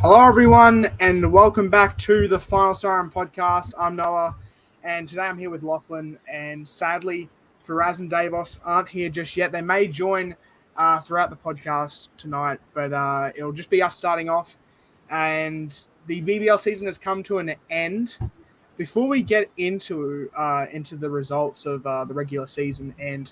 Hello, everyone, and welcome back to the Final Siren podcast. I'm Noah, and today I'm here with Lachlan. And sadly, Faraz and Davos aren't here just yet. They may join throughout the podcast tonight, but it'll just be us starting off. And the BBL season has come to an end. Before we get into the results of the regular season and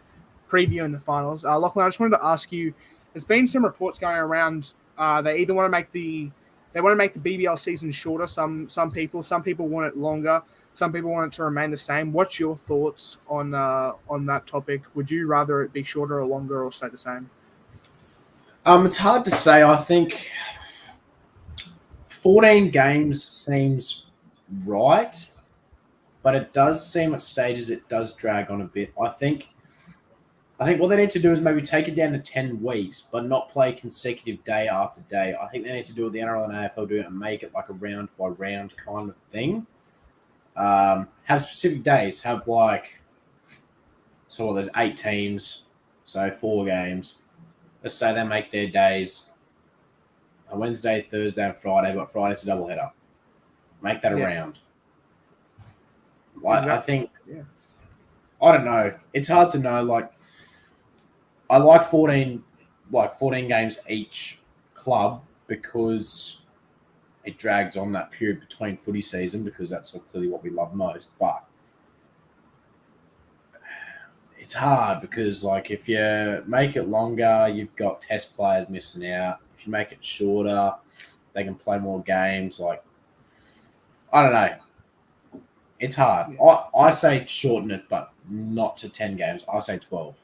previewing the finals, Lachlan, I just wanted to ask you. There's been some reports going around. They either want to make the BBL season shorter. Some people want it longer. Some people want it to remain the same. What's your thoughts on that topic? Would you rather it be shorter or longer or stay the same? It's hard to say. I think 14 games seems right, but it does seem at stages it does drag on a bit. I think what they need to do is maybe take it down to 10 weeks, but not play consecutive day after day. I think they need to do what the NRL and AFL do and make it like a round by round kind of thing. Have specific days. Have there's 8 teams, so 4 games. Let's say they make their days a Wednesday, Thursday, and Friday, but Friday's a doubleheader. Make that a round. I think. Yeah. I don't know. It's hard to know. I like 14 games each club because it drags on that period between footy season because that's clearly what we love most. But it's hard because if you make it longer, you've got test players missing out. If you make it shorter, they can play more games. I don't know. It's hard. Yeah. I say shorten it, but not to 10 games. I say 12.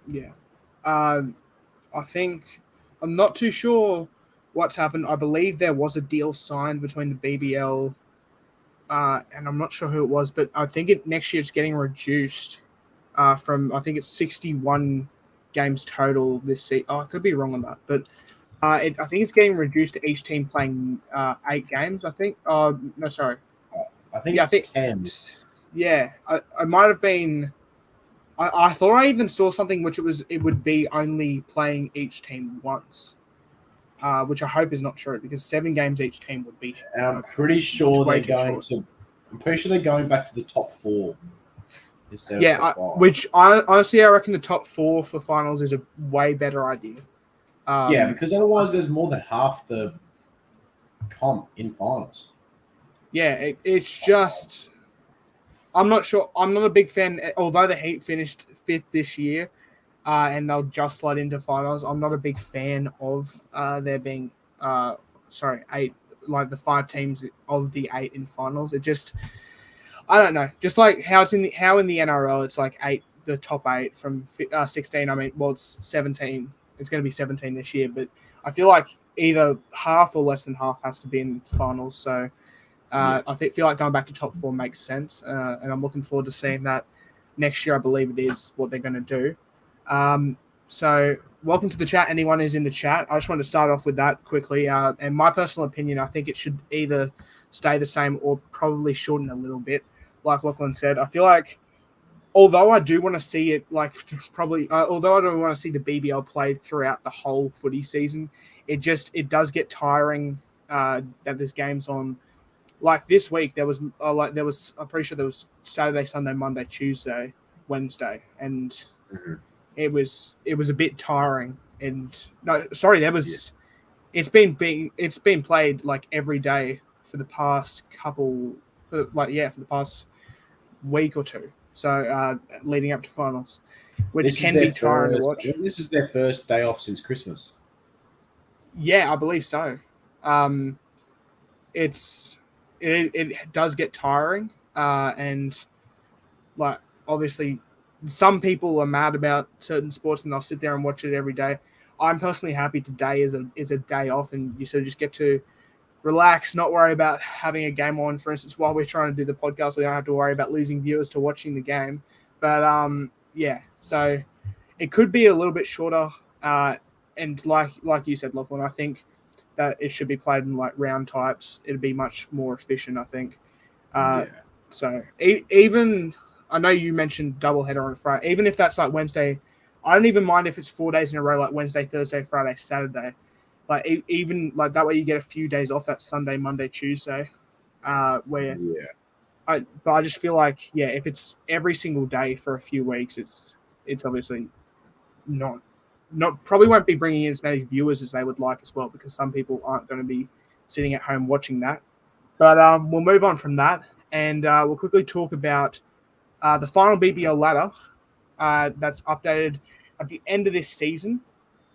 Yeah. I think I'm not too sure what's happened. I believe there was a deal signed between the BBL and I'm not sure who it was, but I think next year it's getting reduced from, I think it's 61 games total this season. I could be wrong on that, but I think it's getting reduced to each team playing 8 games, I think. No, sorry. I think it's 10. Yeah, I might have been... I thought I even saw something which it would be only playing each team once, which I hope is not true because 7 games each team would be. And I'm pretty sure they're going back to the top 4 instead of top 5. Which I reckon the top 4 for finals is a way better idea. Because otherwise there's more than half the comp in finals. Yeah, it's just. I'm not sure. I'm not a big fan. Although the Heat finished 5th this year, and they'll just slide into finals. I'm not a big fan of there being 8, like the 5 teams of the 8 in finals. It just, I don't know. Just like how in the NRL, it's like 8, the top 8 from 16. I mean, well, it's 17. It's going to be 17 this year, but I feel like either half or less than half has to be in finals. So. I feel like going back to top 4 makes sense, and I'm looking forward to seeing that next year. I believe it is what they're going to do. So welcome to the chat, anyone who's in the chat. I just wanted to start off with that quickly. And my personal opinion, I think it should either stay the same or probably shorten a little bit. Like Lachlan said, I feel like although I do want to see it, although I don't want to see the BBL played throughout the whole footy season, it does get tiring that there's games on. Like this week, there was I'm pretty sure there was Saturday, Sunday, Monday, Tuesday, Wednesday, and it was a bit tiring. And no, sorry, it's been played every day for the past for the past week or two. So leading up to finals, which can be tiring to watch. This is their first day off since Christmas. Yeah, I believe so. It does get tiring, and obviously some people are mad about certain sports and they'll sit there and watch it every day. I'm personally happy today is a day off and you sort of just get to relax, not worry about having a game on. For instance, while we're trying to do the podcast, we don't have to worry about losing viewers to watching the game. But so it could be a little bit shorter, and like you said, Lachlan, I think that it should be played in round types. It'd be much more efficient, I think. So even I know you mentioned doubleheader on Friday. Even if that's Wednesday, I don't even mind if it's 4 days in a row, like Wednesday, Thursday, Friday, Saturday. Like even like that way you get a few days off that Sunday, Monday, Tuesday. Where Yeah. but I just feel like if it's every single day for a few weeks, it's obviously not probably won't be bringing in as many viewers as they would like as well because some people aren't going to be sitting at home watching that. But we'll move on from that and we'll quickly talk about the final BBL ladder that's updated at the end of this season.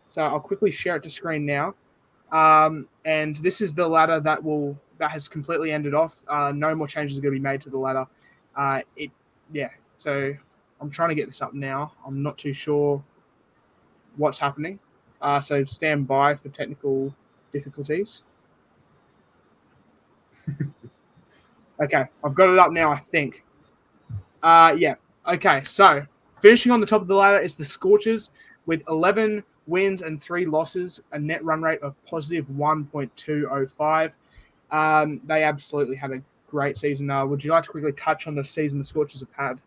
So I'll quickly share it to screen now. And this is the ladder that has completely ended off. No more changes are going to be made to the ladder. So I'm trying to get this up now. I'm not too sure what's happening. So stand by for technical difficulties. Okay, I've got it up now, I think. Yeah. Okay, so finishing on the top of the ladder is the Scorchers with 11 wins and 3 losses, a net run rate of positive 1.205. They absolutely had a great season. Would you like to quickly touch on the season the Scorchers have had?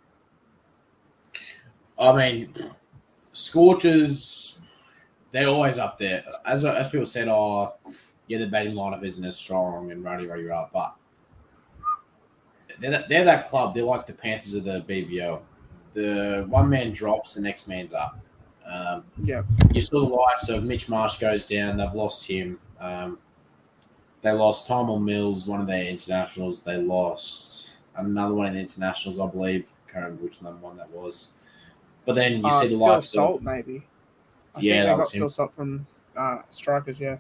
I mean, Scorchers, they're always up there. As people said, the batting lineup isn't as strong and rah, but they're that club. They're like the Panthers of the BBL. The one man drops, the next man's up. Yeah. You saw the likes of Mitch Marsh goes down. They've lost him. They lost Tom Mills, one of their internationals. They lost another one in the internationals, I believe. I can't remember which one that was. But then you see the Phil likes Salt, of maybe. I yeah, think they that got was him. Phil Salt from Strikers, yeah.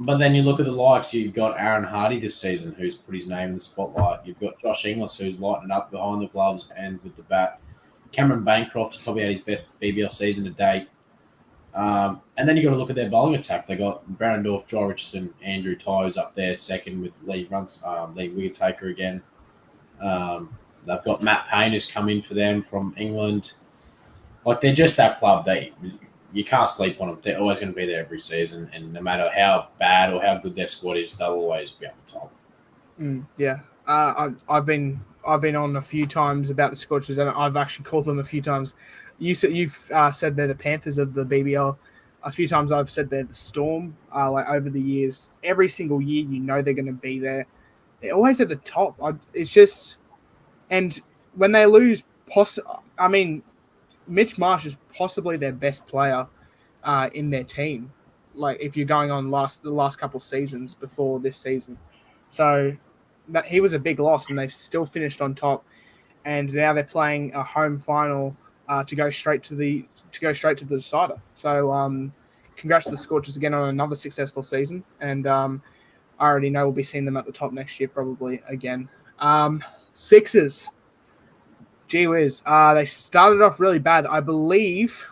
But then you look at the likes. You've got Aaron Hardy this season, who's put his name in the spotlight. You've got Josh Inglis, who's lighting up behind the gloves and with the bat. Cameron Bancroft has probably had his best BBL season to date. And then you got to look at their bowling attack. They got Barrendorf, Joe Richardson, Andrew Tyers up there second with Lee Wiggetaker again. They've got Matt Payne who's come in for them from England. Like they're just that club. You can't sleep on them. They're always going to be there every season, and no matter how bad or how good their squad is, they'll always be on the top. Yeah, I've been on a few times about the Scorchers, and I've actually called them a few times. You've said they're the Panthers of the BBL. A few times I've said they're the Storm. Like over the years, every single year, they're going to be there. They're always at the top. It's just, and when they lose, Mitch Marsh is possibly their best player in their team. Like if you're going on the last couple seasons before this season, so that he was a big loss, and they've still finished on top. And now they're playing a home final to go straight to the decider. So congrats to the Scorchers again on another successful season, and I already know we'll be seeing them at the top next year probably again. Sixers. Gee whiz. They started off really bad. I believe,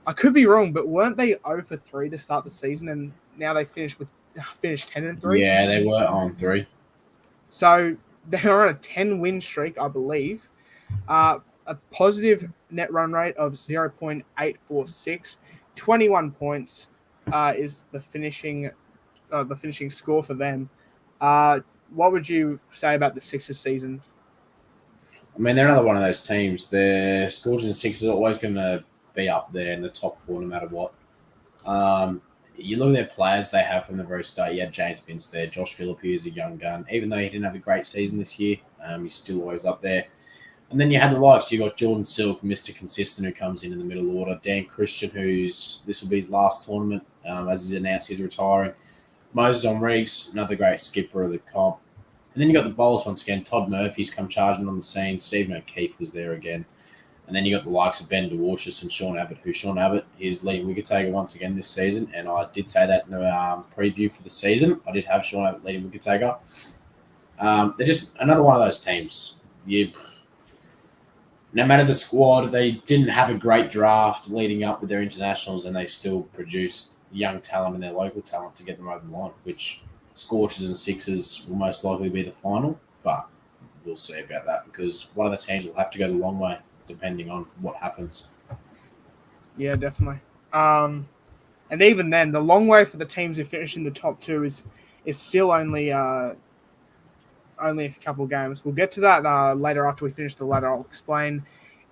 I could be wrong, but weren't they 0 for 3 to start the season, and now they finished 10-3? Yeah, they were on 3. So they're on a 10-win streak, I believe. A positive net run rate of 0.846. 21 points is the finishing score for them. What would you say about the Sixers season? I mean, they're another one of those teams. The Scorchers and Sixers are always going to be up there in the top 4 no matter what. You look at their players they have from the very start. You had James Vince there, Josh Philippe, who's a young gun. Even though he didn't have a great season this year, he's still always up there. And then you had the likes. You got Jordan Silk, Mr. Consistent, who comes in the middle order. Dan Christian, this will be his last tournament, as he's announced he's retiring. Moses Omrigues, another great skipper of the comp. And then you got the bowlers once again. Todd Murphy's come charging on the scene. Stephen O'Keefe was there again. And then you got the likes of Ben DeWarshus and Sean Abbott, Sean Abbott is leading wicketaker once again this season. And I did say that in the preview for the season. I did have Sean Abbott leading wicketaker. They're just another one of those teams. No matter the squad, they didn't have a great draft leading up with their internationals, and they still produced young talent and their local talent to get them over the line, which Scorchers and Sixers will most likely be the final, but we'll see about that because one of the teams will have to go the long way depending on what happens. Yeah, definitely. And even then, the long way for the teams who finish in the top 2 is still only a couple games. We'll get to that later after we finish the ladder. I'll explain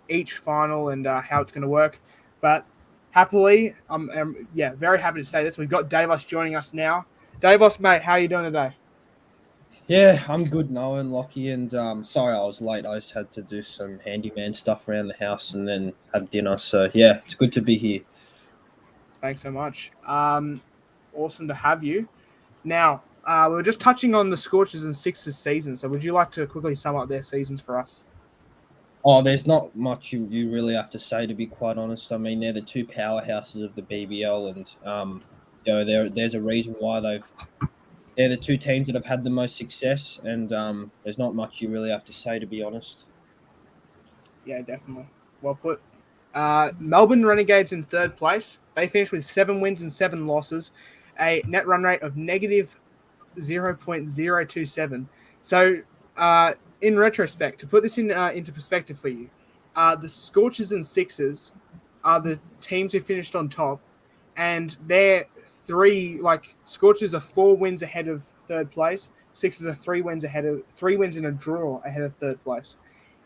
each final and how it's going to work. But happily, very happy to say this. We've got Davos joining us now. Davos, mate, how are you doing today? Yeah, I'm good, Noah and Lockie. And sorry I was late. I just had to do some handyman stuff around the house and then had dinner. So yeah, it's good to be here. Thanks so much. Awesome to have you. Now, we were just touching on the Scorchers and Sixers season. So, would you like to quickly sum up their seasons for us? Oh, there's not much you really have to say, to be quite honest. I mean, they're the two powerhouses of the BBL, and there's a reason why they're the two teams that have had the most success, and there's not much you really have to say, to be honest. Yeah, definitely. Well put. Melbourne Renegades in third place. They finished with 7 wins and 7 losses, a net run rate of negative 0.027. So, in retrospect, to put this into perspective for you, the Scorchers and Sixers are the teams who finished on top, and they're Scorchers are 4 wins ahead of third place. Sixers are 3 wins in a draw ahead of third place.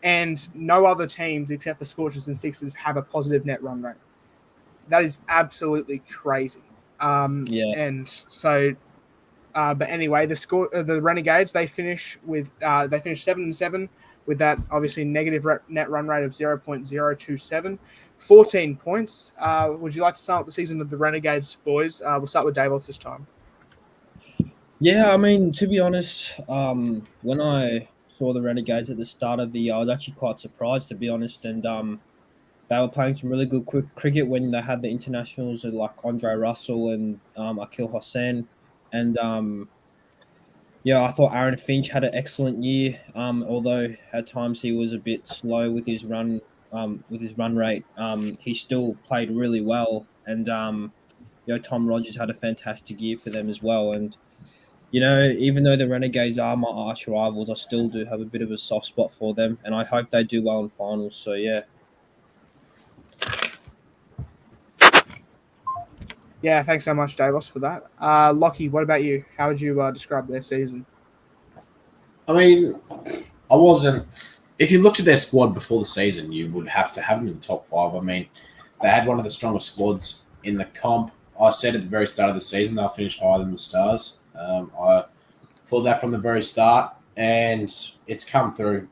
And no other teams except for Scorchers and Sixers have a positive net run rate. That is absolutely crazy. Yeah. And so, but anyway, the Renegades they finish 7-7 with that obviously negative net run rate of 0.027, 14 points. Would you like to start the season of the Renegades, boys? We'll start with Davos this time. Yeah, I mean, to be honest, when I saw the Renegades at the start of the year, I was actually quite surprised, to be honest. And they were playing some really good cricket when they had the internationals like Andre Russell and Akil Hossain. And I thought Aaron Finch had an excellent year. Although at times he was a bit slow with his run rate, he still played really well. And Tom Rogers had a fantastic year for them as well. And even though the Renegades are my arch rivals, I still do have a bit of a soft spot for them, and I hope they do well in finals. So yeah. Yeah, thanks so much, Davos, for that. Lockie, what about you? How would you describe their season? I mean, I wasn't. If you looked at their squad before the season, you would have to have them in the top 5. I mean, they had one of the strongest squads in the comp. I said at the very start of the season they'll finish higher than the Stars. I thought that from the very start, and it's come through.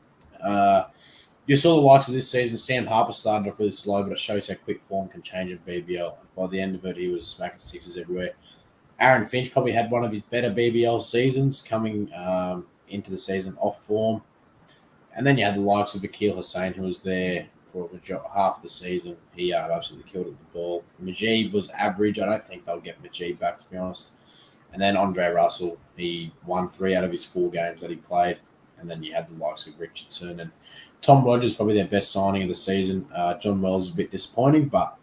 You saw the likes of this season. Sam Harper started off really slow, but it shows how quick form can change in BBL. By the end of it, he was smacking sixes everywhere. Aaron Finch probably had one of his better BBL seasons coming into the season off form. And then you had the likes of Akil Hossain, who was there for half the season. He absolutely killed at the ball. Majid was average. I don't think they'll get Majid back, to be honest. And then Andre Russell, he won 3 out of his 4 games that he played. And then you had the likes of Richardson and Tom Rogers, probably their best signing of the season. John Wells is a bit disappointing, but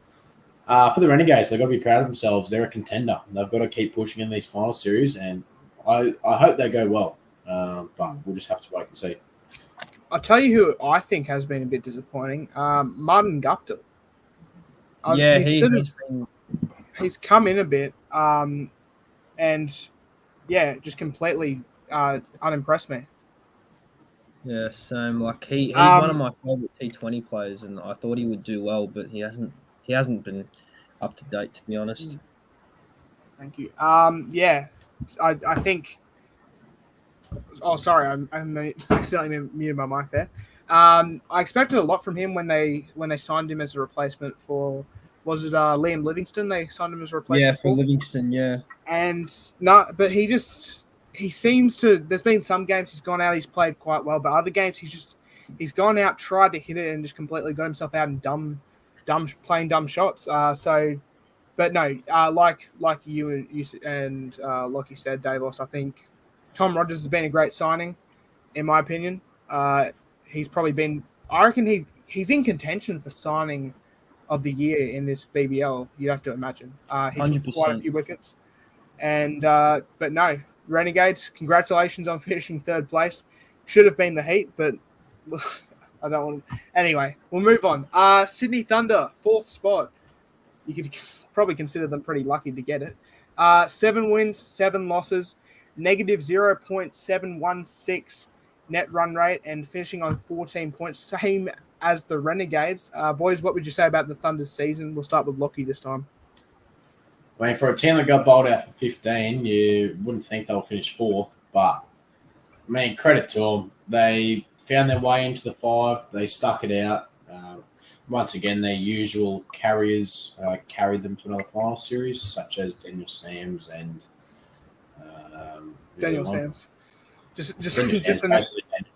for the Renegades, they've got to be proud of themselves. They're a contender. They've got to keep pushing in these final series, and I hope they go well. But we'll just have to wait and see. I'll tell you who I think has been a bit disappointing. Martin Guptill. He's come in a bit, and just completely unimpressed me. Yeah, same. Like he's one of my favorite T20 players, and I thought he would do well, but he hasn't been up to date, to be honest. Thank you. I think. Oh, sorry, I accidentally muted my mic there. I expected a lot from him when they signed him as a replacement for. Was it Liam Livingston? They signed him as a replacement. Yeah, for Livingston, yeah. And but he seems to. There's been some games he's gone out, he's played quite well, but other games he's gone out, tried to hit it, and just completely got himself out in playing dumb shots. But no, like you and like you said, Davos, I think Tom Rogers has been a great signing, in my opinion. He's probably been. I reckon he's in contention for signing of the year in this BBL. You'd have to imagine. He 100%. took quite a few wickets, and but no, Renegades. Congratulations on finishing third place. Should have been the Heat, but I don't want. Anyway, we'll move on. Sydney Thunder, 4th spot. You could probably consider them pretty lucky to get it. 7 wins, 7 losses, negative 0.716 net run rate, and finishing on 14 points. Same as the Renegades. Boys, what would you say about the Thunder's season? We'll start with Lockie this time. I mean, for a team that got bowled out for 15, you wouldn't think they'll finish fourth, but I mean, credit to them. They found their way into the 5. They stuck it out. Once again, their usual carriers carried them to another final series, such as Daniel Sams and Daniel Sams. Just Daniel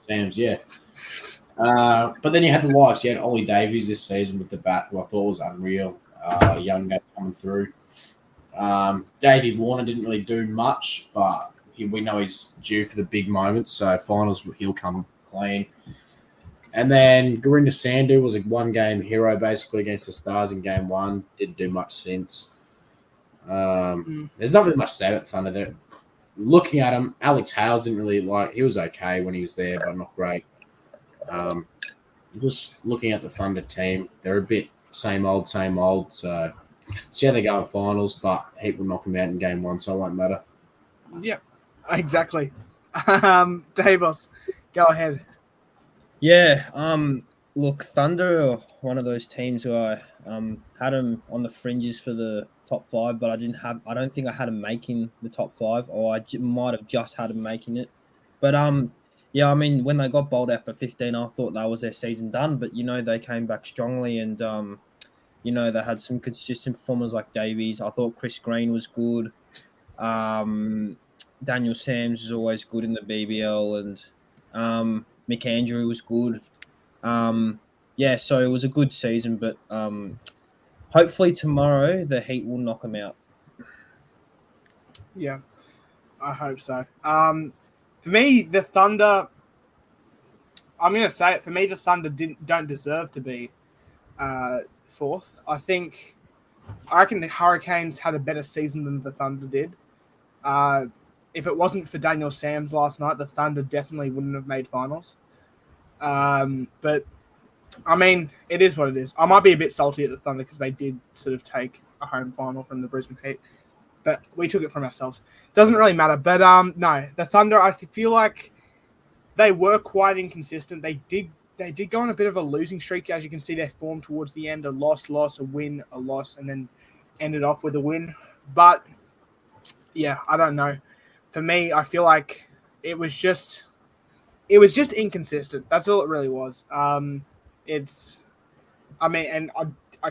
Sams, yeah. But then you had the likes. You had Ollie Davies this season with the bat, who I thought was unreal. Young guy coming through. Davey Warner didn't really do much, but we know he's due for the big moments, so finals he'll come clean. And then Gurinder Sandhu was a one-game hero basically against the Stars in Game 1. Didn't do much since. There's not really much to say about the Thunder there. Looking at him, Alex Hales didn't really he was okay when he was there, but not great. Just looking at the Thunder team, they're a bit same old, so see how they go in finals, but Heat will knock them out in Game 1, so it won't matter. Yeah, exactly. Davos, go ahead. Yeah, look, Thunder are one of those teams who I had them on the fringes for the top 5, but I don't think I had them making the top 5, or I might have just had them making it. But yeah, I mean, when they got bowled out for 15, I thought that was their season done, but they came back strongly, and they had some consistent performers like Davies. I thought Chris Green was good. Daniel Sams is always good in the BBL, and Mick Andrew was good. Yeah, so it was a good season, but hopefully tomorrow the Heat will knock them out. Yeah, I hope so. For me, the Thunder, I'm going to say it, for me, the Thunder don't deserve to be fourth. I reckon the Hurricanes had a better season than the Thunder did. If it wasn't for Daniel Sams last night, the Thunder definitely wouldn't have made finals. But, I mean, it is what it is. I might be a bit salty at the Thunder because they did sort of take a home final from the Brisbane Heat. But we took it from ourselves. Doesn't really matter. But, no, the Thunder, I feel like they were quite inconsistent. They did go on a bit of a losing streak. As you can see, their form towards the end, a loss, a win, a loss, and then ended off with a win. But, yeah, I don't know. For me, I feel like it was just inconsistent. That's all it really was. And I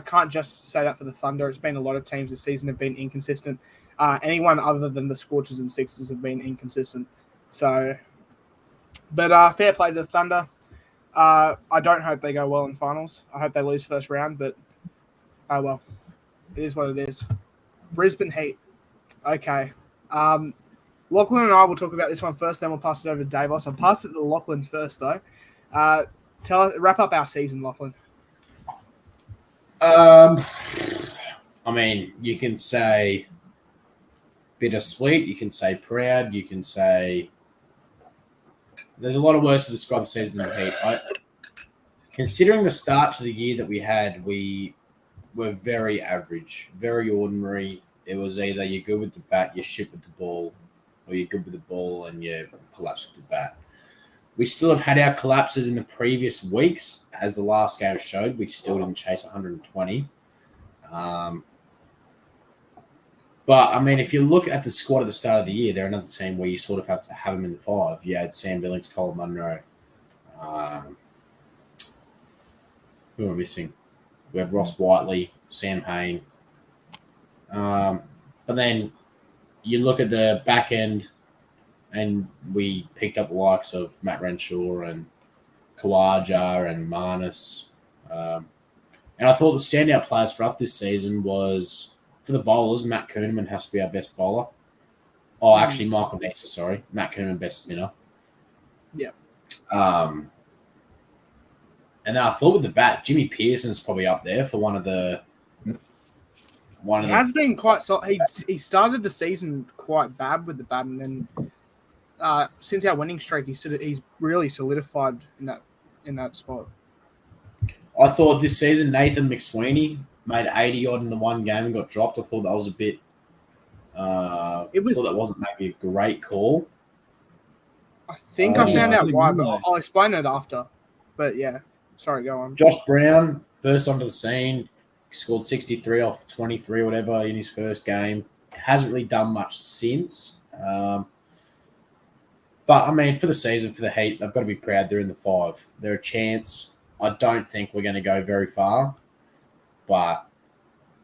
can't just say that for the Thunder. It's been a lot of teams this season have been inconsistent. Anyone other than the Scorchers and Sixers have been inconsistent. So, but fair play to the Thunder. I don't hope they go well in finals. I hope they lose first round, but oh well. It is what it is. Brisbane Heat. Okay. Lachlan and I will talk about this one first, then we'll pass it over to Davos. I'll pass it to Lachlan first, though. Wrap up our season, Lachlan. I mean, you can say bittersweet, you can say proud, you can say there's a lot of words to describe the season in the Heat. Considering the start to the year that we had, we were very average, very ordinary. It was either you're good with the bat, you're shit with the ball, or you're good with the ball and you collapse with the bat. We still have had our collapses in the previous weeks, as the last game showed. We still didn't chase 120. But, I mean, if you look at the squad at the start of the year, they're another team where you sort of have to have them in the 5. You had Sam Billings, Colin Munro. Who am I missing? We have Ross Whiteley, Sam Hain. But then you look at the back end, and we picked up the likes of Matt Renshaw and Kawaja and Marnus. And I thought the standout players for us this season was, for the bowlers, Matt Kuhneman has to be our best bowler. Oh, actually, Michael Nisa, sorry. Matt Kuhneman, best spinner. Yeah. And then I thought with the bat, Jimmy Pearson's probably up there for one of the. He has been quite solid. He started the season quite bad with the bat, and then since our winning streak, he's really solidified in that spot. I thought this season Nathan McSweeney made 80 odd in the one game and got dropped. I thought that was a bit. Thought that wasn't maybe a great call. I think I found out why, but I'll explain it after. But yeah. Sorry, go on. Josh Brown, first onto the scene, scored 63 off 23 or whatever in his first game. Hasn't really done much since. But, I mean, for the season, for the Heat, they've got to be proud they're in the 5. They're a chance. I don't think we're going to go very far, but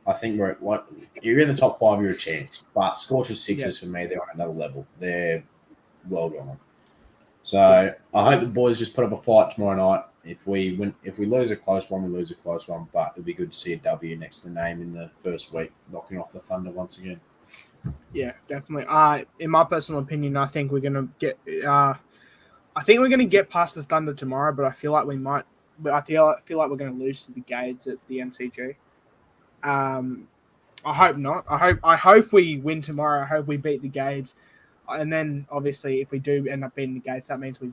I think we're at what you're in the top 5, you're a chance. But Scorchers Sixers for me, they're on another level. They're well gone. So I hope the boys just put up a fight tomorrow night. If we lose a close one, we lose a close one. But it'll be good to see a W next to the name in the first week, knocking off the Thunder once again. Yeah, definitely. In my personal opinion, I think we're gonna get. I think we're gonna get past the Thunder tomorrow, but I feel like we might. But I feel like we're gonna lose to the Gades at the MCG. I hope not. I hope we win tomorrow. I hope we beat the Gades, and then obviously if we do end up beating the Gades, that means we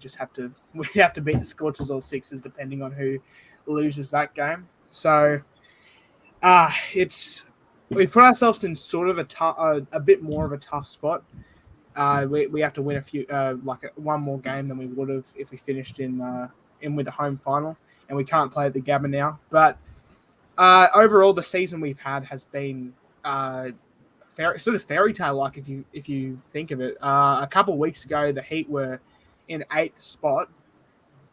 have to beat the Scorchers or Sixers depending on who loses that game. So, we've put ourselves in sort of a bit more of a tough spot. We have to win one more game than we would have if we finished in with the home final, and we can't play at the Gabba now. But overall, the season we've had has been sort of fairy tale like if you think of it. A couple of weeks ago, the Heat were in 8th spot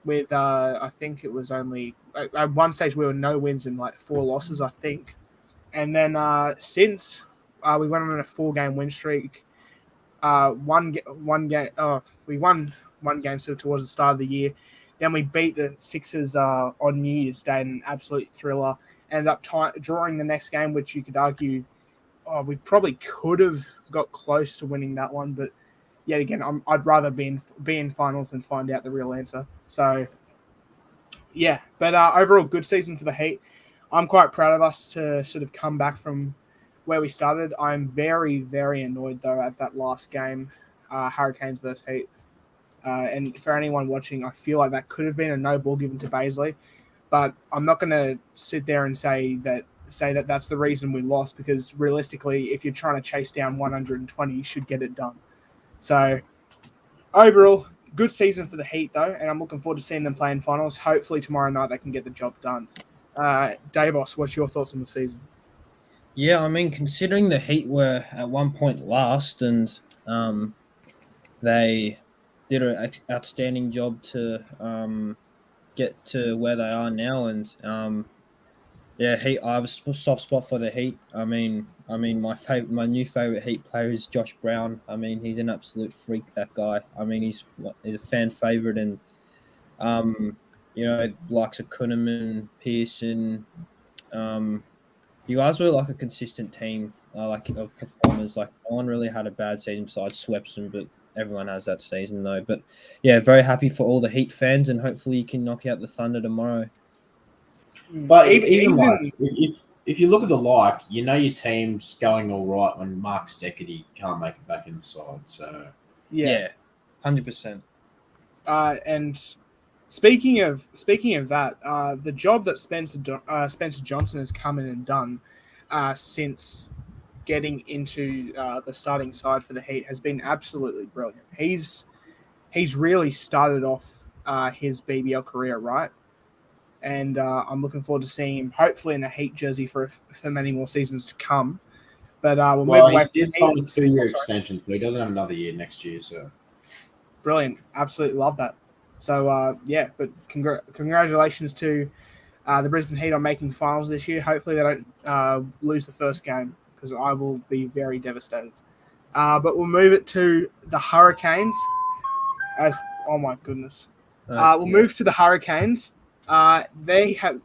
with I think it was only at one stage we were no wins and like 4 losses, I think. And then since we went on a 4-game win streak, one game. We won one game sort of towards the start of the year. Then we beat the Sixers on New Year's Day in an absolute thriller. Ended up drawing the next game, which you could argue we probably could have got close to winning that one. But yet again, I'd rather be in finals than find out the real answer. So yeah, but overall good season for the Heat. I'm quite proud of us to sort of come back from where we started. I'm very, very annoyed, though, at that last game, Hurricanes versus Heat. And for anyone watching, I feel like that could have been a no ball given to Baisley. But I'm not going to sit there and say that that's the reason we lost, because realistically, if you're trying to chase down 120, you should get it done. So overall, good season for the Heat, though, and I'm looking forward to seeing them play in finals. Hopefully tomorrow night they can get the job done. Davos, what's your thoughts on the season? Yeah, I mean, considering the Heat were at one point last, and they did an outstanding job to get to where they are now, and Heat. I have a soft spot for the Heat. I mean, my new favorite Heat player is Josh Brown. I mean, he's an absolute freak. That guy. I mean, he's a fan favorite, and likes of Kunneman, Pearson. You guys were like a consistent team, of performers. Like no one really had a bad season besides Swepson, but everyone has that season though. But yeah, very happy for all the Heat fans, and hopefully you can knock out the Thunder tomorrow. But even like if you look at your team's going all right when Mark Steckity can't make it back in the side. So yeah, 100%. And speaking of that, the job that Spencer Johnson has come in and done since getting into the starting side for the Heat has been absolutely brilliant. He's really started off his BBL career right, and I'm looking forward to seeing him hopefully in a Heat jersey for many more seasons to come. But he did sign a 2-year extension, so he doesn't have another year next year. So brilliant, absolutely love that. So but congratulations to the Brisbane Heat on making finals this year. Hopefully they don't lose the first game, because I will be very devastated. But we'll move it to the Hurricanes. Oh my goodness. We'll move to the Hurricanes. They have a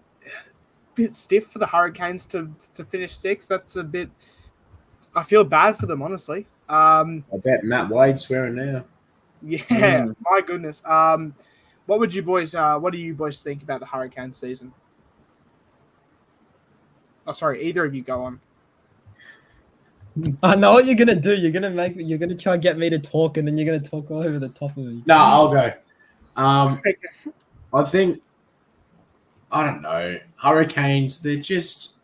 bit stiff for the Hurricanes to finish 6th. That's a bit. I feel bad for them, honestly. I bet Matt Wade's swearing now. Yeah, my goodness. What do you boys think about the Hurricane season? Oh, sorry, either of you go on. I know what you're gonna do. You're gonna try and get me to talk, and then you're gonna talk all over the top of me. No, I'll go. I think, I don't know, Hurricanes, they're just,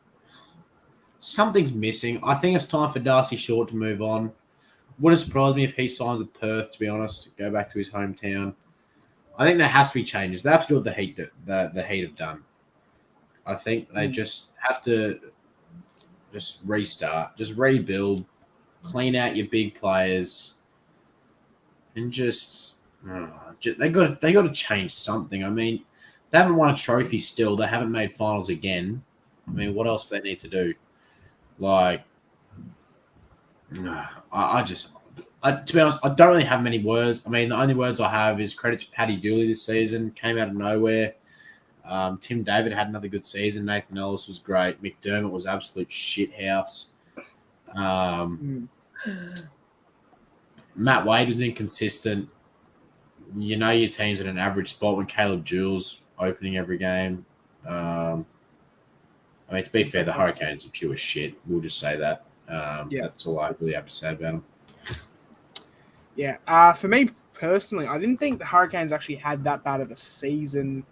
something's missing. I think it's time for Darcy Short to move on. Wouldn't surprise me if he signs with Perth, to be honest, go back to his hometown. I think there has to be changes. They have to do what the Heat have done. I think they just have to just restart, just rebuild, clean out your big players, and they got to change something. I mean, they haven't won a trophy still. They haven't made finals again. I mean, what else do they need to do? Like, to be honest, I don't really have many words. I mean, the only words I have is credit to Paddy Dooley this season. Came out of nowhere. Tim David had another good season. Nathan Ellis was great. McDermott was absolute shithouse. Matt Wade was inconsistent. You know your team's in an average spot when Caleb Jules opening every game. I mean, to be fair, the Hurricanes are pure shit. We'll just say that. That's all I really have to say about them. Yeah. For me personally, I didn't think the Hurricanes actually had that bad of a season.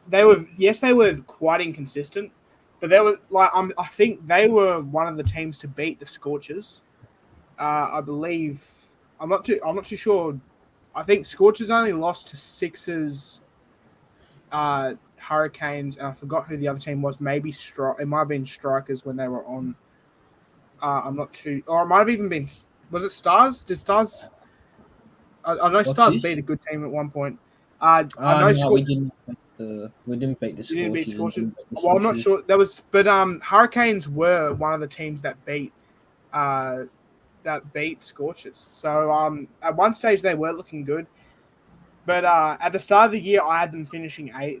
They were quite inconsistent, but they were I think they were one of the teams to beat the Scorchers. I believe I'm not too sure. I think Scorchers only lost to Sixers, Hurricanes, and I forgot who the other team was. Maybe it might have been Strikers when they were on. I'm not too, or it might have even been. Was it Stars? Did Stars? I know Stars beat a good team at one point. I know we didn't beat the Scorchers. You didn't beat Scorchers. Well, I'm not sure. There was, but Hurricanes were one of the teams that beat Scorchers. So at one stage they were looking good, but at the start of the year I had them finishing 8th,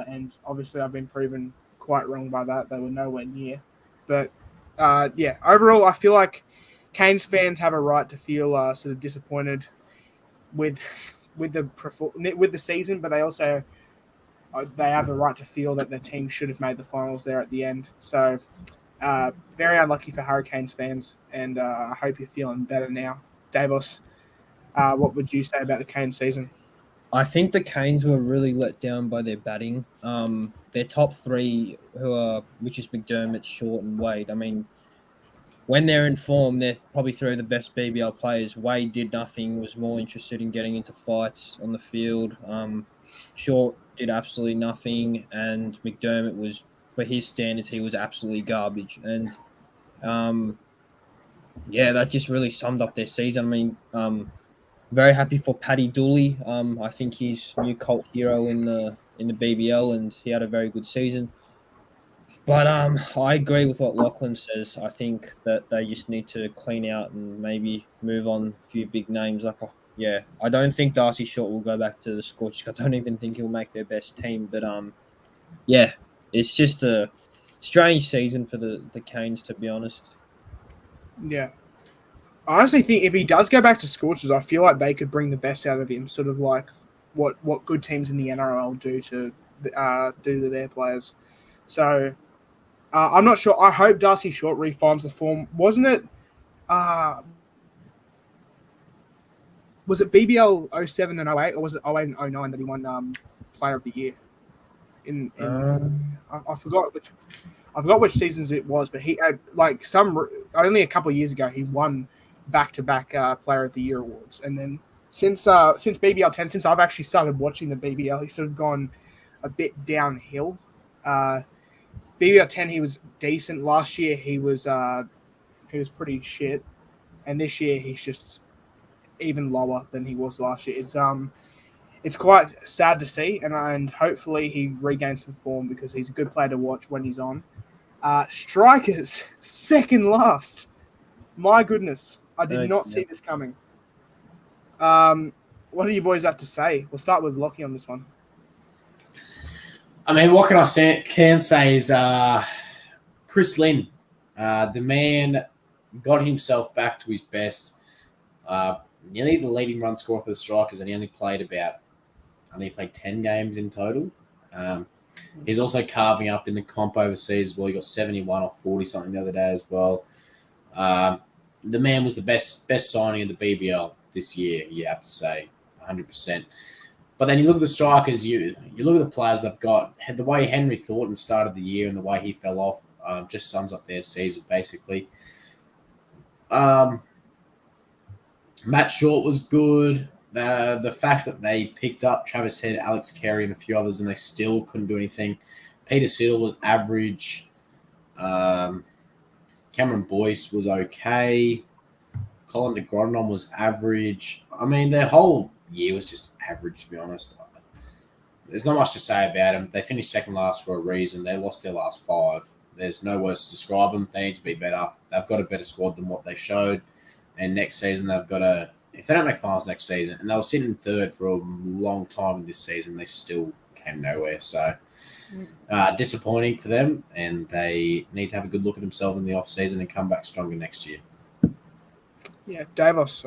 and obviously I've been proven quite wrong by that. They were nowhere near. But overall I feel like Canes fans have a right to feel sort of disappointed with the season, but they also they have the right to feel that their team should have made the finals there at the end. So very unlucky for Hurricanes fans, and I hope you're feeling better now. Davos, what would you say about the Canes season? I think the Canes were really let down by their batting. Their top 3, which is McDermott, Short, and Wade. I mean, when they're in form, they're probably 3 of the best BBL players. Wade did nothing, was more interested in getting into fights on the field. Short did absolutely nothing, and McDermott was, for his standards, he was absolutely garbage. And that just really summed up their season. I mean, very happy for Paddy Dooley. I think he's new cult hero in the BBL, and he had a very good season. But I agree with what Lachlan says. I think that they just need to clean out and maybe move on a few big names. I don't think Darcy Short will go back to the Scorchers. I don't even think he'll make their best team. But it's just a strange season for the Canes, to be honest. Yeah. I honestly think if he does go back to Scorchers, I feel like they could bring the best out of him, sort of like what good teams in the NRL do to their players. So I'm not sure. I hope Darcy Short refines the form. Wasn't it? Was it BBL 07 and 08, or was it 08 and 09 that he won Player of the Year? I forgot which seasons it was, but he had only a couple of years ago he won back-to-back Player of the Year awards, and then since BBL 10, since I've actually started watching the BBL, he's sort of gone a bit downhill. BBL 10 he was decent. Last year he was pretty shit, and this year he's just even lower than he was last year. It's quite sad to see, and hopefully he regains some form because he's a good player to watch when he's on. Strikers, second last. My goodness, I did not see this coming. What do you boys have to say? We'll start with Lockie on this one. I mean, what can I say? Can say is Chris Lynn, the man got himself back to his best. Nearly the leading run scorer for the Strikers, and he only played 10 games in total. He's also carving up in the comp overseas as well. He got 71 or 40 something the other day as well. The man was the best signing in the BBL this year, you have to say, 100%. But then you look at the Strikers, you look at the players they've got. The way Henry Thornton started the year and the way he fell off just sums up their season, basically. Matt Short was good. the fact that they picked up Travis Head, Alex Carey, and a few others, and they still couldn't do anything. Peter Seal was average. Cameron Boyce was okay. Colin de Grondon was average. I mean, their whole year was just average, to be honest. There's not much to say about them. They finished second last for a reason. They lost their last 5. There's no words to describe them. They need to be better. They've got a better squad than what they showed. And next season, they've got to... If they don't make finals next season, and they were sitting third for a long time this season, they still came nowhere. So, disappointing for them, and they need to have a good look at themselves in the off-season and come back stronger next year. Yeah, Davos,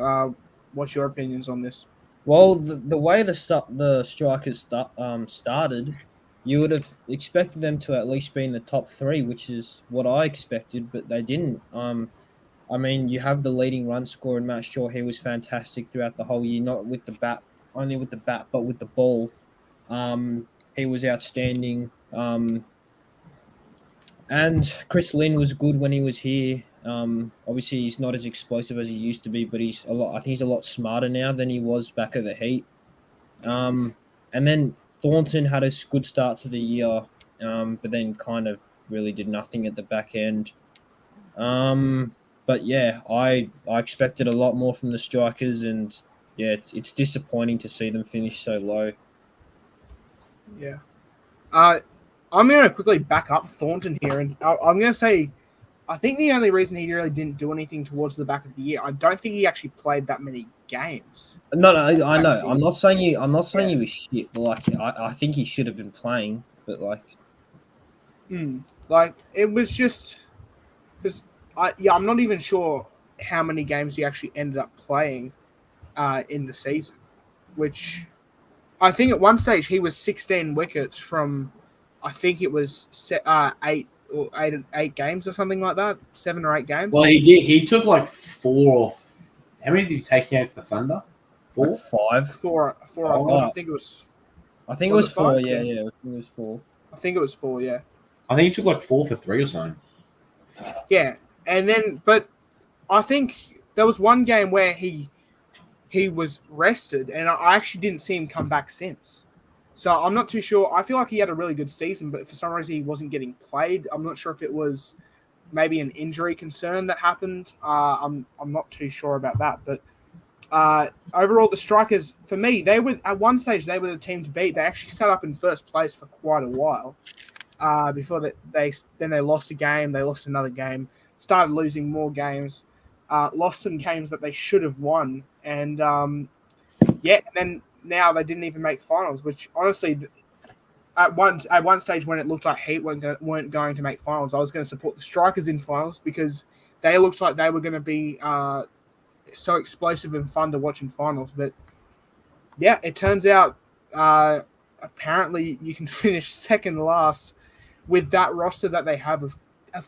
what's your opinions on this? Well, the way the strikers started, you would have expected them to at least be in the top 3, which is what I expected, but they didn't. I mean, you have the leading run scorer in Matt Shaw. He was fantastic throughout the whole year, not with the bat, only with the bat, but with the ball. He was outstanding. And Chris Lynn was good when he was here. Obviously, he's not as explosive as he used to be, but I think he's a lot smarter now than he was back at the Heat. And then Thornton had a good start to the year, but then kind of really did nothing at the back end. But yeah, I expected a lot more from the strikers, and yeah, it's disappointing to see them finish so low. Yeah. I'm going to quickly back up Thornton here, and I'm going to say I think the only reason he really didn't do anything towards the back of the year, I don't think he actually played that many games. No, I know. I'm not saying he was shit, but like I think he should have been playing, but like it was just because I'm not even sure how many games he actually ended up playing in the season, which I think at one stage he was 16 wickets from, I think it was 8 games or something like that, 7 or 8 games. Well, he did. He took like 4. How many did he take out to the Thunder? 4? like 5. 4. I think it was. I think it was 4. 5? Yeah. I think it was 4. I think it was 4. Yeah. I think he took like 4 for 3 or something. Yeah, and then but I think there was one game where he was rested, and I actually didn't see him come back since. So I'm not too sure. I feel like he had a really good season, but for some reason he wasn't getting played. I'm not sure if it was maybe an injury concern that happened. I'm not too sure about that. But overall, the Strikers, for me, they were at one stage they were the team to beat. They actually sat up in first place for quite a while before they lost a game. They lost another game, started losing more games, lost some games that they should have won, and and then now they didn't even make finals, which honestly, at one stage when it looked like Heat weren't going to make finals, I was going to support the Strikers in finals because they looked like they were going to be so explosive and fun to watch in finals. But yeah, it turns out apparently you can finish second last with that roster that they have of